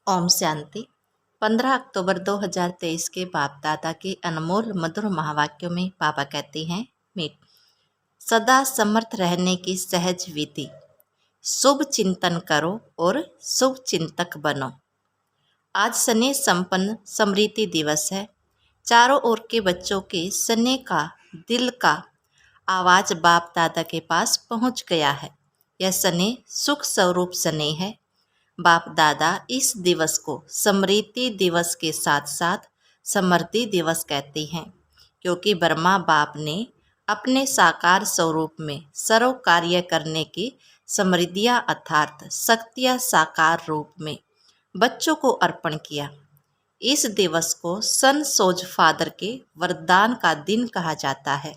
ओम शांति। 15 अक्टूबर 2023 के बाप दादा के अनमोल मधुर महावाक्यों में बाबा कहते हैं, मीट सदा समर्थ रहने की सहज विधि, शुभ चिंतन करो और शुभ चिंतक बनो। आज स्नेह संपन्न स्मृति दिवस है। चारों ओर के बच्चों के स्नेह का दिल का आवाज बाप दादा के पास पहुंच गया है। यह स्नेह सुख स्वरूप स्नेह है। बाप दादा इस दिवस को स्मृति दिवस के साथ साथ समृद्धि दिवस कहते हैं, क्योंकि ब्रह्मा बाप ने अपने साकार स्वरूप में सर्व कार्य करने की समृद्धियाँ अर्थात शक्तियाँ साकार रूप में बच्चों को अर्पण किया। इस दिवस को सन सोज फादर के वरदान का दिन कहा जाता है।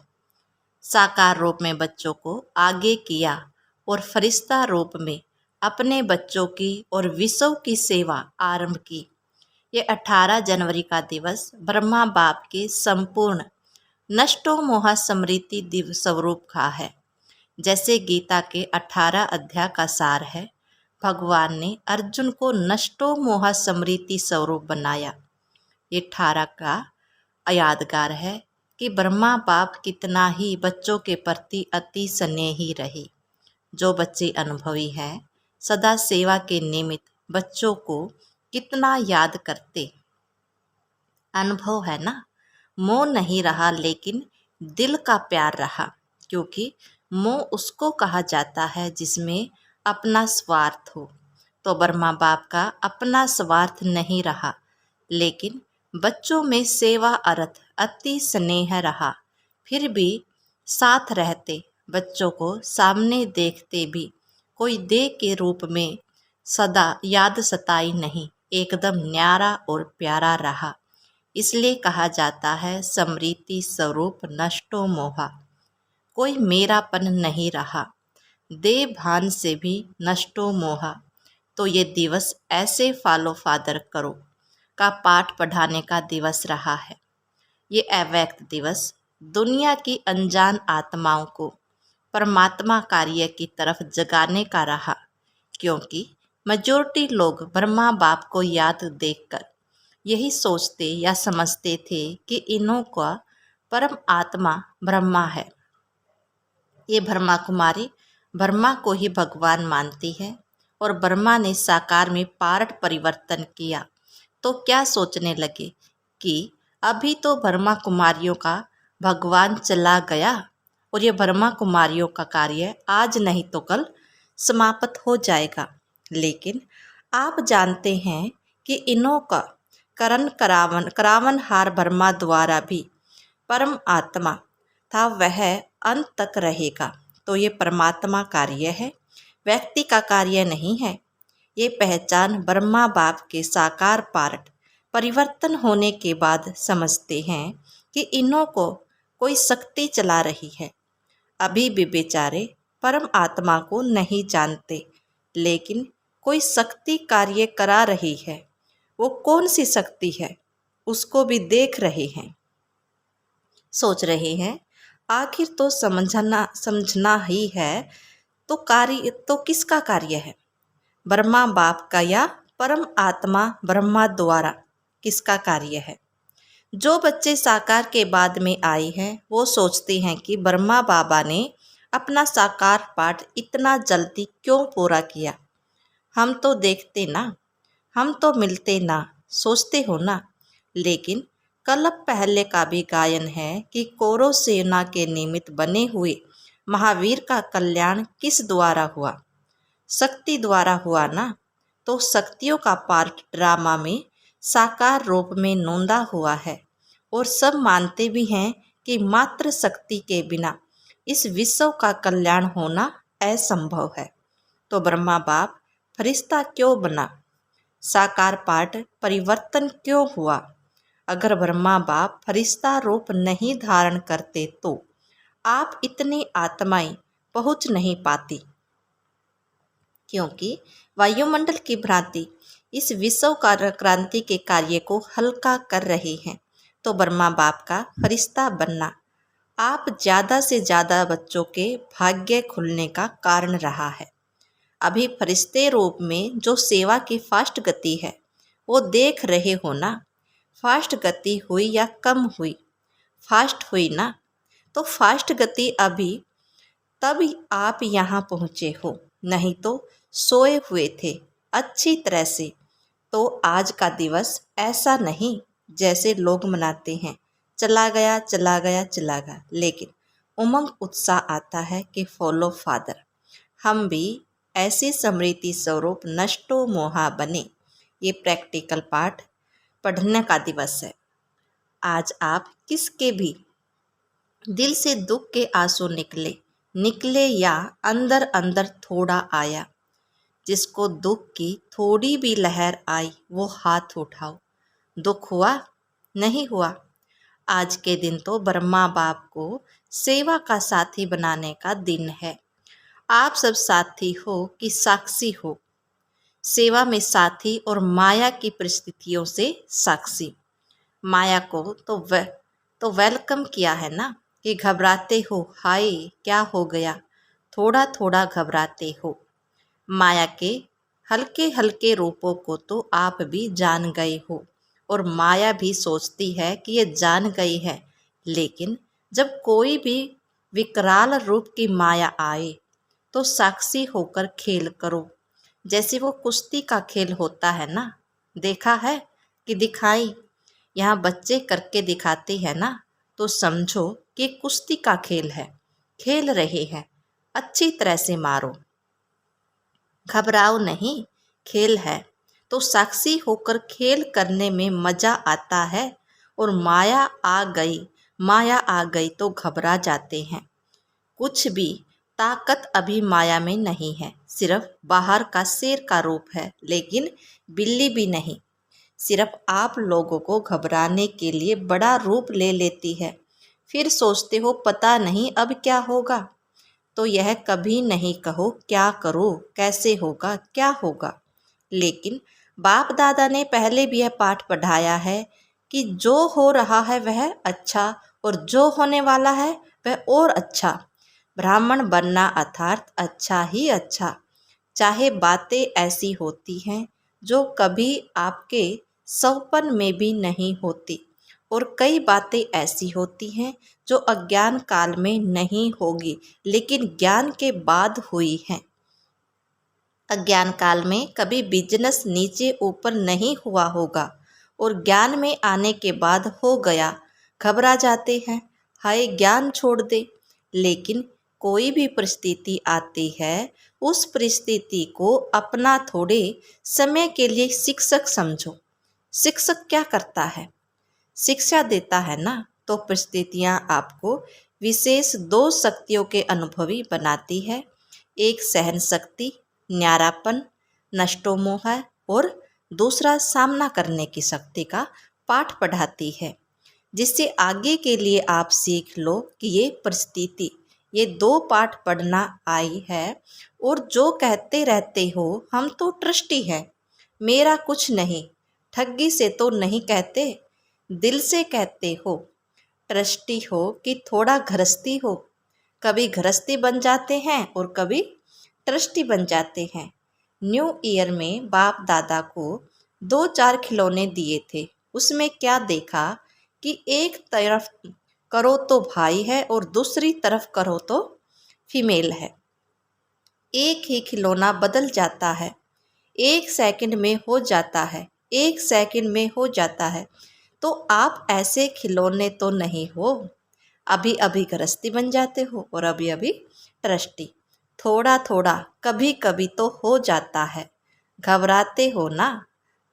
साकार रूप में बच्चों को आगे किया और फरिश्ता रूप में अपने बच्चों की और विश्व की सेवा आरंभ की। ये 18 जनवरी का दिवस ब्रह्मा बाप के संपूर्ण नष्टो मोह स्मृति दिवस स्वरूप का है। जैसे गीता के 18 अध्याय का सार है, भगवान ने अर्जुन को नष्टो मोह स्मृति स्वरूप बनाया। ये 18 का यादगार है कि ब्रह्मा बाप कितना ही बच्चों के प्रति अति स्नेही रहे। जो बच्चे अनुभवी हैं सदा सेवा के निमित्त बच्चों को कितना याद करते। अनुभव है ना, मोह नहीं रहा लेकिन दिल का प्यार रहा, क्योंकि मोह उसको कहा जाता है जिसमें अपना स्वार्थ हो। तो ब्रह्मा बाप का अपना स्वार्थ नहीं रहा, लेकिन बच्चों में सेवा अर्थ अति स्नेह रहा। फिर भी साथ रहते, बच्चों को सामने देखते भी कोई देह के रूप में सदा याद सताई नहीं, एकदम न्यारा और प्यारा रहा। इसलिए कहा जाता है स्मृति स्वरूप नष्टो मोहा। कोई मेरापन नहीं रहा, देह भान से भी नष्टो मोहा। तो ये दिवस ऐसे फॉलो फादर करो का पाठ पढ़ाने का दिवस रहा है। ये अव्यक्त दिवस दुनिया की अनजान आत्माओं को परमात्मा कार्य की तरफ जगाने का रहा, क्योंकि मेजॉरिटी लोग ब्रह्मा बाप को याद देखकर यही सोचते या समझते थे कि इन्हों का परम आत्मा ब्रह्मा है। ये ब्रह्मा कुमारी ब्रह्मा को ही भगवान मानती है और ब्रह्मा ने साकार में पार्ट परिवर्तन किया तो क्या सोचने लगे कि अभी तो ब्रह्मा कुमारियों का भगवान चला गया और ये ब्रह्मा कुमारियों का कार्य आज नहीं तो कल समाप्त हो जाएगा। लेकिन आप जानते हैं कि इन्हों का करावन हार ब्रह्मा द्वारा भी परम आत्मा था, वह अंत तक रहेगा। तो ये परमात्मा कार्य है, व्यक्ति का कार्य नहीं है। ये पहचान ब्रह्मा बाप के साकार पार्ट परिवर्तन होने के बाद समझते हैं कि इन्हों को कोई शक्ति चला रही है। अभी भी बेचारे परम आत्मा को नहीं जानते, लेकिन कोई शक्ति कार्य करा रही है। वो कौन सी शक्ति है उसको भी देख रहे हैं, सोच रहे हैं आखिर तो समझना ही है। तो कार्य तो किसका कार्य है, ब्रह्मा बाप का या परम आत्मा ब्रह्मा द्वारा किसका कार्य है? जो बच्चे साकार के बाद में आए हैं वो सोचते हैं कि ब्रह्मा बाबा ने अपना साकार पाठ इतना जल्दी क्यों पूरा किया। हम तो देखते ना, हम तो मिलते ना, सोचते हो ना। लेकिन कल्प पहले का भी गायन है कि कौरव सेना के निमित्त बने हुए महावीर का कल्याण किस द्वारा हुआ? शक्ति द्वारा हुआ ना। तो शक्तियों का पार्ट ड्रामा में साकार रूप में नोंदा हुआ है और सब मानते भी हैं कि मात्र शक्ति के बिना इस विश्व का कल्याण होना असंभव है। तो ब्रह्मा बाप फरिश्ता क्यों बना? साकार पार्ट परिवर्तन क्यों हुआ? अगर ब्रह्मा बाप फरिश्ता रूप नहीं धारण करते तो आप इतनी आत्माएं पहुंच नहीं पाती, क्योंकि वायुमंडल की भ्रांति इस विश्व क्रांति के कार्य को हल्का कर रही है। तो ब्रह्मा बाप का फरिश्ता बनना आप ज़्यादा से ज़्यादा बच्चों के भाग्य खुलने का कारण रहा है। अभी फरिश्ते रूप में जो सेवा की फास्ट गति है वो देख रहे हो ना, फास्ट गति हुई या कम हुई? फास्ट हुई ना। तो फास्ट गति अभी तब आप यहाँ पहुँचे हो, नहीं तो सोए हुए थे अच्छी तरह से। तो आज का दिवस ऐसा नहीं जैसे लोग मनाते हैं, चला गया चला गया चला गया, लेकिन उमंग उत्साह आता है कि फॉलो फादर। हम भी ऐसी स्मृति स्वरूप नष्टो मोहा बने। ये प्रैक्टिकल पाठ पढ़ने का दिवस है। आज आप किसके भी दिल से दुख के आंसू निकले निकले या अंदर अंदर थोड़ा आया, जिसको दुख की थोड़ी भी लहर आई वो हाथ उठाओ। दुख हुआ? नहीं हुआ। आज के दिन तो ब्रह्मा बाप को सेवा का साथी बनाने का दिन है। आप सब साथी हो कि साक्षी हो? सेवा में साथी और माया की परिस्थितियों से साक्षी। माया को तो वेलकम किया है ना, कि घबराते हो, हाय क्या हो गया, थोड़ा थोड़ा घबराते हो। माया के हल्के हल्के रूपों को तो आप भी जान गए हो, और माया भी सोचती है कि ये जान गई है। लेकिन जब कोई भी विकराल रूप की माया आए तो साक्षी होकर खेल करो, जैसे वो कुश्ती का खेल होता है ना। देखा है कि दिखाई? यहाँ बच्चे करके दिखाते हैं ना, तो समझो कि कुश्ती का खेल है, खेल रहे हैं। अच्छी तरह से मारो, घबराओ नहीं, खेल है। तो साक्षी होकर खेल करने में मजा आता है। और माया आ गई तो घबरा जाते हैं। कुछ भी ताकत अभी माया में नहीं है, सिर्फ बाहर का शेर का रूप है, लेकिन बिल्ली भी नहीं। सिर्फ आप लोगों को घबराने के लिए बड़ा रूप ले लेती है। फिर सोचते हो पता नहीं अब क्या होगा। तो यह कभी नहीं कहो क्या करो, कैसे होगा, क्या होगा। लेकिन बाप दादा ने पहले भी यह पाठ पढ़ाया है कि जो हो रहा है वह अच्छा, और जो होने वाला है वह और अच्छा। ब्राह्मण बनना अर्थात अच्छा ही अच्छा। चाहे बातें ऐसी होती हैं जो कभी आपके सपन में भी नहीं होती, और कई बातें ऐसी होती हैं जो अज्ञान काल में नहीं होगी, लेकिन ज्ञान के बाद हुई हैं। अज्ञान काल में कभी बिजनेस नीचे ऊपर नहीं हुआ होगा, और ज्ञान में आने के बाद हो गया। घबरा जाते हैं, हाय ज्ञान छोड़ दे। लेकिन कोई भी परिस्थिति आती है, उस परिस्थिति को अपना थोड़े समय के लिए शिक्षक समझो। शिक्षक क्या करता है? शिक्षा देता है ना। तो परिस्थितियाँ आपको विशेष दो शक्तियों के अनुभवी बनाती है। एक सहन शक्ति, न्यारापन, नष्टोमोह है, और दूसरा सामना करने की शक्ति का पाठ पढ़ाती है, जिससे आगे के लिए आप सीख लो कि ये परिस्थिति, ये दो पाठ पढ़ना आई है। और जो कहते रहते हो हम तो ट्रस्टी हैं, मेरा कुछ नहीं, ठगी से तो नहीं कहते, दिल से कहते हो। ट्रस्टी हो कि थोड़ा गृहस्थी हो? कभी गृहस्थी बन जाते हैं और कभी ट्रस्टी बन जाते हैं। न्यू ईयर में बाप दादा को 2-4 खिलौने दिए थे। उसमें क्या देखा कि एक तरफ करो तो भाई है और दूसरी तरफ करो तो फीमेल है। एक ही खिलौना बदल जाता है, एक सेकंड में हो जाता है, एक सेकंड में हो जाता है। तो आप ऐसे खिलौने तो नहीं हो। अभी अभी गृहस्थी बन जाते हो और अभी अभी ट्रस्टी। थोड़ा थोड़ा कभी कभी तो हो जाता है। घबराते हो ना,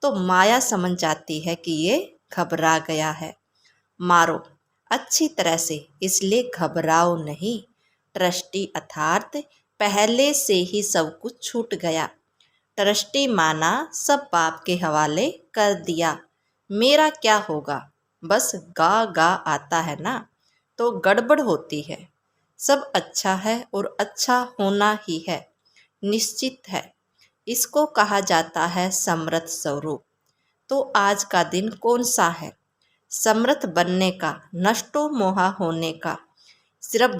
तो माया समझ जाती है कि ये घबरा गया है। मारो अच्छी तरह से, इसलिए घबराओ नहीं। ट्रस्टी अर्थात पहले से ही सब कुछ छूट गया। ट्रस्टी माना सब बाप के हवाले कर दिया। मेरा क्या होगा? बस गा गा आता है ना, तो गड़बड़ होती है। सब अच्छा है और अच्छा होना ही है, निश्चित है। इसको कहा जाता है समर्थ स्वरूप। तो आज का दिन कौन सा है? समर्थ बनने का, नष्टो मोहा होने का। सिर्फ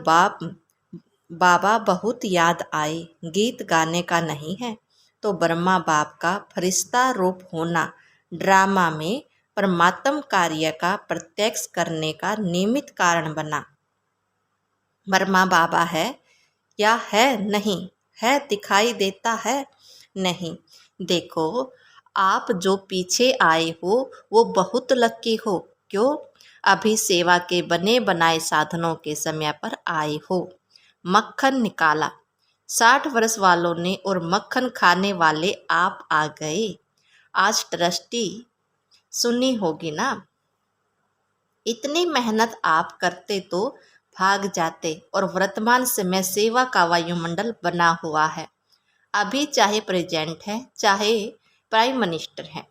बाबा बहुत याद आए, गीत गाने का नहीं है। तो ब्रह्मा बाप का फरिश्ता रूप होना, ड्रामा में परमात्म कार्य का प्रत्यक्ष करने का निमित्त कारण बना। ब्रह्मा बाबा है या है नहीं, है दिखाई देता है नहीं। देखो, आप जो पीछे आए हो वो बहुत लकी हो। क्यों? अभी सेवा के बने बनाए साधनों के समय पर आए हो। मक्खन निकाला 60 वर्ष वालों ने और मक्खन खाने वाले आप आ गए। आज ट्रस्टी सुनी होगी ना। इतनी मेहनत आप करते तो भाग जाते और वर्तमान समय सेवा का वायुमंडल बना हुआ है। अभी चाहे प्रेजेंट है, चाहे प्राइम मिनिस्टर है,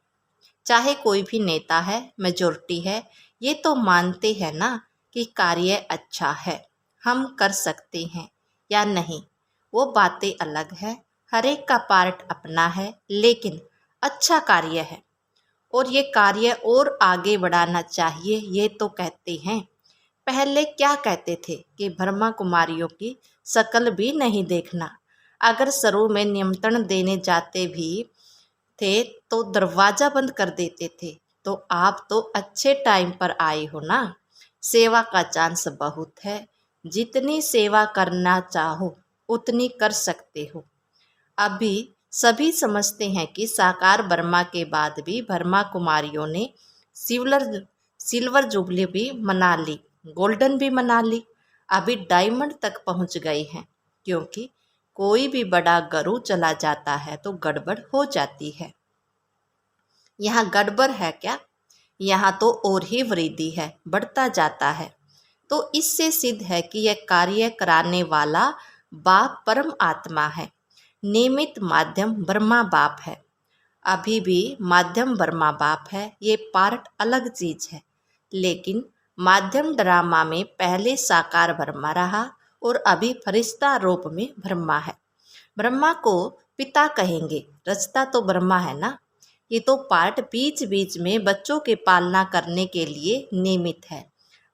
चाहे कोई भी नेता है, मेजोरिटी है, ये तो मानते हैं ना कि कार्य अच्छा है, हम कर सकते हैं या नहीं, वो बातें अलग है। हर एक का पार्ट अपना है, लेकिन अच्छा कार्य है और ये कार्य और आगे बढ़ाना चाहिए, ये तो कहते हैं। पहले क्या कहते थे कि ब्रह्मा कुमारियों की शक्ल भी नहीं देखना। अगर शुरू में निमंत्रण देने जाते भी थे तो दरवाज़ा बंद कर देते थे। तो आप तो अच्छे टाइम पर आए हो ना। सेवा का चांस बहुत है, जितनी सेवा करना चाहो उतनी कर सकते हो। अभी सभी समझते हैं कि साकार ब्रह्मा के बाद भी ब्रह्मा कुमारियों ने सिल्वर जुबली भी मना ली, गोल्डन भी मना ली, अभी डायमंड तक पहुंच गई हैं। क्योंकि कोई भी बड़ा गुरु चला जाता है तो गड़बड़ हो जाती है। यहाँ गड़बड़ है क्या? यहाँ तो और ही वृद्धि है, बढ़ता जाता है। तो इससे सिद्ध है कि यह कार्य कराने वाला बाप परम आत्मा है, निमित्त माध्यम ब्रह्मा बाप है। अभी भी माध्यम ब्रह्मा बाप है, ये पार्ट अलग चीज है। लेकिन माध्यम ड्रामा में पहले साकार ब्रह्मा रहा और अभी फरिश्ता रूप में ब्रह्मा है। ब्रह्मा को पिता कहेंगे, रचता तो ब्रह्मा है ना। ये तो पार्ट बीच बीच में बच्चों के पालना करने के लिए नियमित है,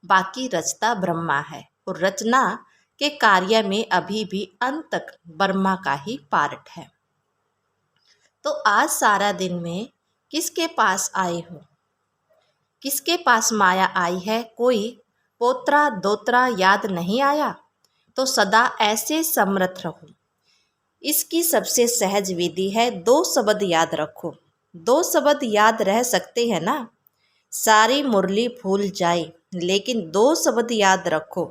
बाकी रचता ब्रह्मा है और रचना के कार्य में अभी भी अंत तक ब्रह्मा का ही पार्ट है। तो आज सारा दिन में किसके पास आए हो? किसके पास माया आई है? कोई पोत्रा दोत्रा याद नहीं आया? तो सदा ऐसे समर्थ रहो। इसकी सबसे सहज विधि है, 2 शब्द याद रखो। 2 शब्द याद रह सकते हैं ना। सारी मुरली भूल जाए, लेकिन 2 शब्द याद रखो।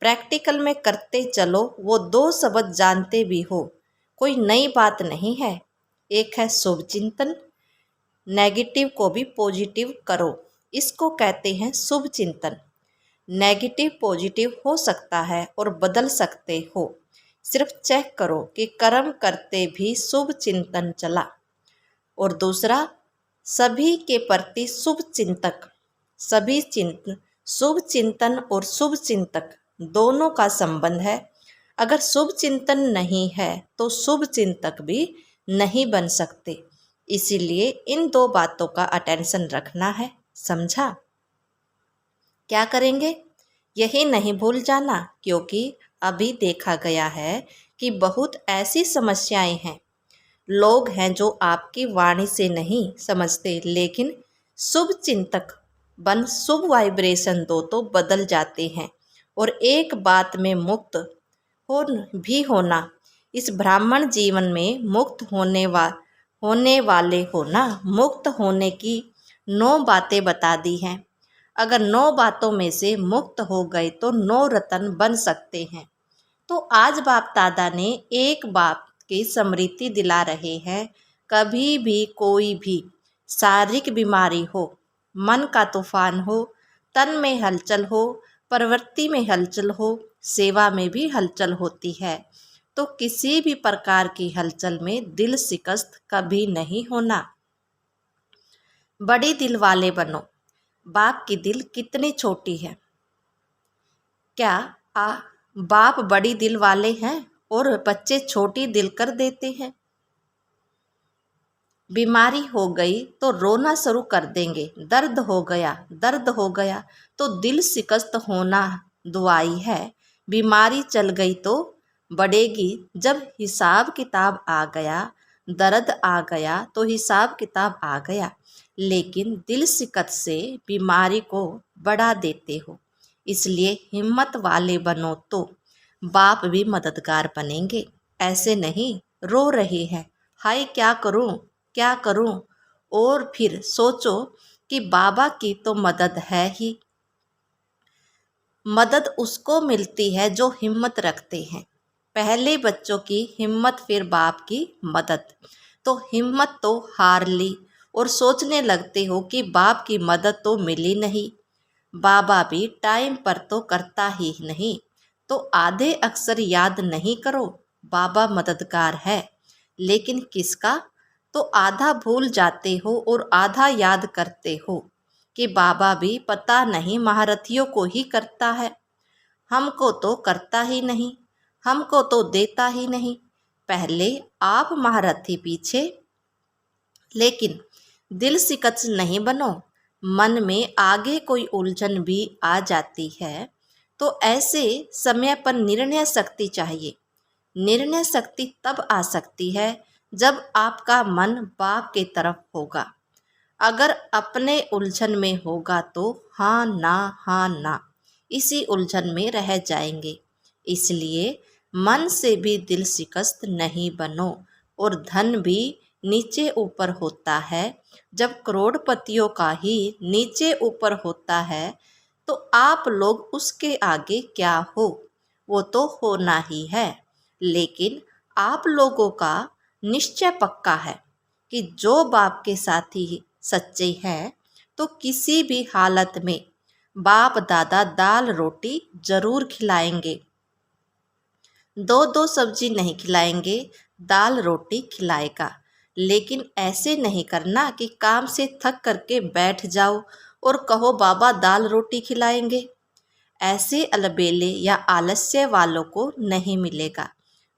प्रैक्टिकल में करते चलो, वो 2 शब्द जानते भी हो, कोई नई बात नहीं है। एक है शुभ चिंतन, नेगेटिव को भी पॉजिटिव करो, इसको कहते हैं शुभ चिंतन। नेगेटिव पॉजिटिव हो सकता है और बदल सकते हो, सिर्फ चेक करो कि कर्म करते भी शुभ चिंतन चला। और दूसरा, सभी के प्रति शुभ चिंतक। शुभ चिंतन और शुभ चिंतक दोनों का संबंध है। अगर शुभ चिंतन नहीं है तो शुभ चिंतक भी नहीं बन सकते। इसीलिए इन 2 बातों का अटेंशन रखना है, समझा? क्या करेंगे? यही नहीं भूल जाना, क्योंकि अभी देखा गया है कि बहुत ऐसी समस्याएं हैं, लोग हैं जो आपकी वाणी से नहीं समझते, लेकिन शुभ चिंतक बन शुभ वाइब्रेशन दो तो बदल जाते हैं। और एक बात में मुक्त भी होना, इस ब्राह्मण जीवन में मुक्त होने वाले हो ना। मुक्त होने की 9 बातें बता दी हैं। अगर 9 बातों में से मुक्त हो गए तो 9 रत्न बन सकते हैं। तो आज बाप दादा ने एक बात की स्मृति दिला रहे हैं, कभी भी कोई भी शारीरिक बीमारी हो, मन का तूफान हो, तन में हलचल हो, प्रवृत्ति में हलचल हो, सेवा में भी हलचल होती है, तो किसी भी प्रकार की हलचल में दिल शिकस्त कभी नहीं होना। बड़ी दिल वाले बनो। बाप की दिल कितनी छोटी है। क्या बाप बड़ी दिल वाले हैं और बच्चे छोटी दिल कर देते हैं? बीमारी हो गई तो रोना शुरू कर देंगे, दर्द हो गया तो दिल शिकस्त होना दुआई है। बीमारी चल गई तो बढ़ेगी, जब हिसाब किताब आ गया दर्द आ गया तो हिसाब किताब आ गया, लेकिन दिल सिकत से बीमारी को बढ़ा देते हो। इसलिए हिम्मत वाले बनो तो बाप भी मददगार बनेंगे। ऐसे नहीं रो रही है, हाय क्या करूं क्या करूं, और फिर सोचो कि बाबा की तो मदद है ही। मदद उसको मिलती है जो हिम्मत रखते हैं। पहले बच्चों की हिम्मत, फिर बाप की मदद। तो हिम्मत तो हार ली और सोचने लगते हो कि बाप की मदद तो मिली नहीं, बाबा भी टाइम पर तो करता ही नहीं। तो आधे अक्सर याद नहीं करो, बाबा मददगार है, लेकिन किसका? तो आधा भूल जाते हो और आधा याद करते हो कि बाबा भी पता नहीं महारथियों को ही करता है, हमको तो करता ही नहीं, हमको तो देता ही नहीं। पहले आप महारथी पीछे। लेकिन दिल सिकत नहीं बनो। मन में आगे कोई उलझन भी आ जाती है तो ऐसे समय पर निर्णय शक्ति चाहिए। निर्णय शक्ति तब आ सकती है जब आपका मन बाप के तरफ होगा। अगर अपने उलझन में होगा तो हाँ ना इसी उलझन में रह जाएंगे। इसलिए मन से भी दिल शिकस्त नहीं बनो। और धन भी नीचे ऊपर होता है। जब करोड़पतियों का ही नीचे ऊपर होता है तो आप लोग उसके आगे क्या हो, वो तो होना ही है। लेकिन आप लोगों का निश्चय पक्का है कि जो बाप के साथी सच्चे हैं तो किसी भी हालत में बाप दादा दाल रोटी जरूर खिलाएंगे। दो दो सब्जी नहीं खिलाएंगे, दाल रोटी खिलाएगा। लेकिन ऐसे नहीं करना कि काम से थक करके बैठ जाओ और कहो बाबा दाल रोटी खिलाएंगे। ऐसे अलबेले या आलस्य वालों को नहीं मिलेगा।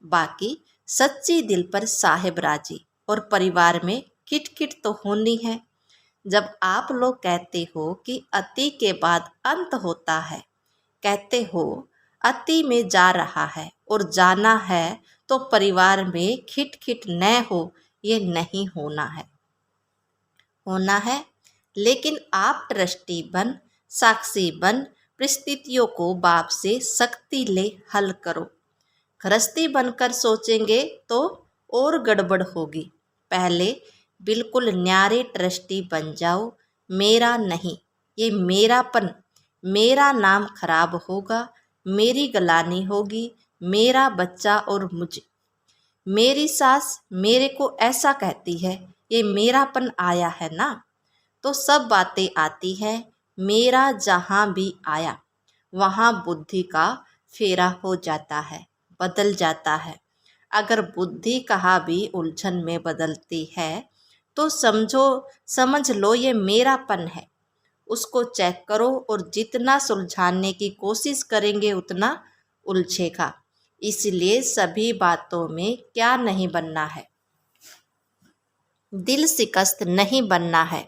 बाकी सच्ची दिल पर साहेब राजी और परिवार में किटकिट तो होनी है। जब आप लोग कहते हो कि अति के बाद अंत होता है, कहते हो अति में जा रहा है और जाना है, तो परिवार में खिटखिट न हो, ये नहीं होना है। होना है, लेकिन आप ट्रस्टी बन, साक्षी बन, परिस्थितियों को बाप से सख्ती ले हल करो। गृहस्थी बनकर सोचेंगे तो और गड़बड़ होगी। पहले बिल्कुल न्यारे ट्रस्टी बन जाओ। मेरा नहीं, ये मेरापन, मेरा नाम खराब होगा, मेरी गलानी होगी, मेरा बच्चा और मुझे। मेरी सास मेरे को ऐसा कहती है, ये मेरापन आया है ना, तो सब बातें आती हैं। मेरा जहाँ भी आया वहाँ बुद्धि का फेरा हो जाता है, बदल जाता है। अगर बुद्धि कहाँ भी उलझन में बदलती है तो समझ लो ये मेरापन है। उसको चेक करो और जितना सुलझाने की कोशिश करेंगे उतना उलझेगा। इसलिए सभी बातों में क्या नहीं बनना है, दिल शिकस्त नहीं बनना है।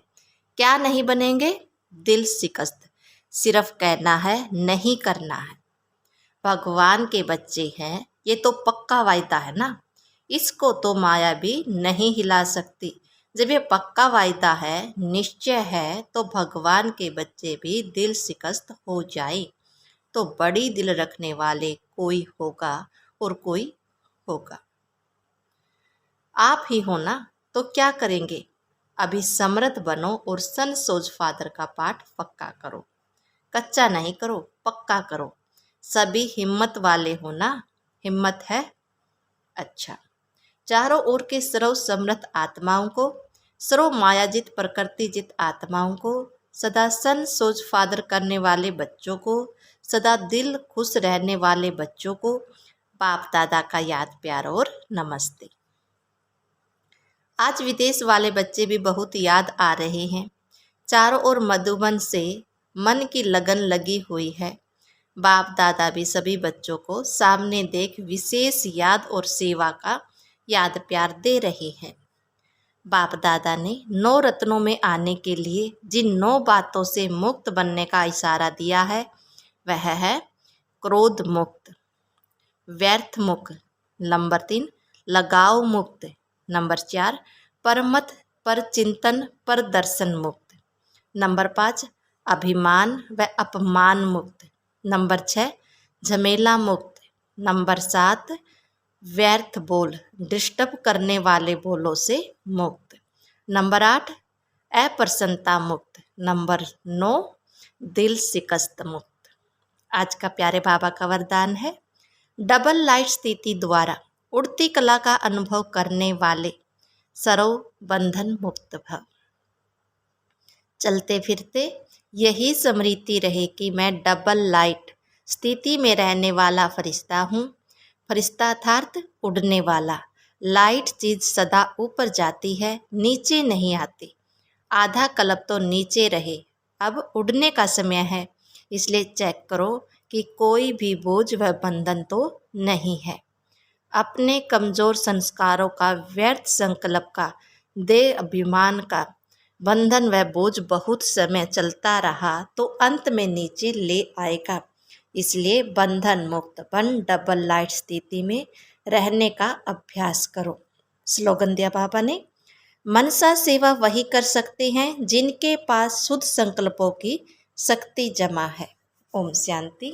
क्या नहीं बनेंगे? दिल शिकस्त। सिर्फ कहना है, नहीं करना है। भगवान के बच्चे हैं, ये तो पक्का वायदा है ना, इसको तो माया भी नहीं हिला सकती। जब ये पक्का वायदा है, निश्चय है, तो भगवान के बच्चे भी दिल शिकस्त हो जाए तो बड़ी दिल रखने वाले कोई होगा और कोई होगा। आप ही हो ना, तो क्या करेंगे? अभी समर्थ बनो और सन सोज फादर का पाठ पक्का करो। कच्चा नहीं करो, पक्का करो। सभी हिम्मत वाले हो ना? हिम्मत है? अच्छा। चारों ओर के सर्व समर्थ आत्माओं को, सर्व मायाजित प्रकृतिजित आत्माओं को, सदा सन सोच फादर करने वाले बच्चों को, सदा दिल खुश रहने वाले बच्चों को बाप दादा का याद प्यार और नमस्ते। आज विदेश वाले बच्चे भी बहुत याद आ रहे हैं। चारों ओर मधुबन से मन की लगन लगी हुई है। बाप दादा भी सभी बच्चों को सामने देख विशेष याद और सेवा का याद प्यार दे रहे हैं। बाप दादा ने 9 रत्नों में आने के लिए जिन 9 बातों से मुक्त बनने का इशारा दिया है, वह है क्रोध मुक्त, व्यर्थ मुक्त, नंबर 3 लगाव मुक्त, नंबर 4, परमत, पर चिंतन, पर दर्शन मुक्त। नंबर 5, अभिमान व अपमान मुक्त। नंबर 6, झमेला मुक्त। नंबर 7, व्यर्थ बोल, डिस्टर्ब करने वाले बोलों से मुक्त। नंबर 8, अप्रसन्नता मुक्त। नंबर 9, दिल शिकस्त मुक्त। आज का प्यारे बाबा का वरदान है, डबल लाइट स्थिति द्वारा उड़ती कला का अनुभव करने वाले सर्व बंधन मुक्त भव। चलते फिरते यही स्मृति रहे कि मैं डबल लाइट स्थिति में रहने वाला फरिश्ता हूँ। फरिश्ता अर्थात उड़ने वाला। लाइट चीज़ सदा ऊपर जाती है, नीचे नहीं आती। आधा कल्प तो नीचे रहे, अब उड़ने का समय है, इसलिए चेक करो कि कोई भी बोझ व बंधन तो नहीं है। अपने कमज़ोर संस्कारों का, व्यर्थ संकल्प का, देह अभिमान का बंधन व बोझ बहुत समय चलता रहा तो अंत में नीचे ले आएगा। इसलिए बंधन मुक्त बन डबल लाइट स्थिति में रहने का अभ्यास करो। स्लोगन दिया बाबा ने, मनसा सेवा वही कर सकते हैं जिनके पास शुद्ध संकल्पों की शक्ति जमा है। ओम शांति।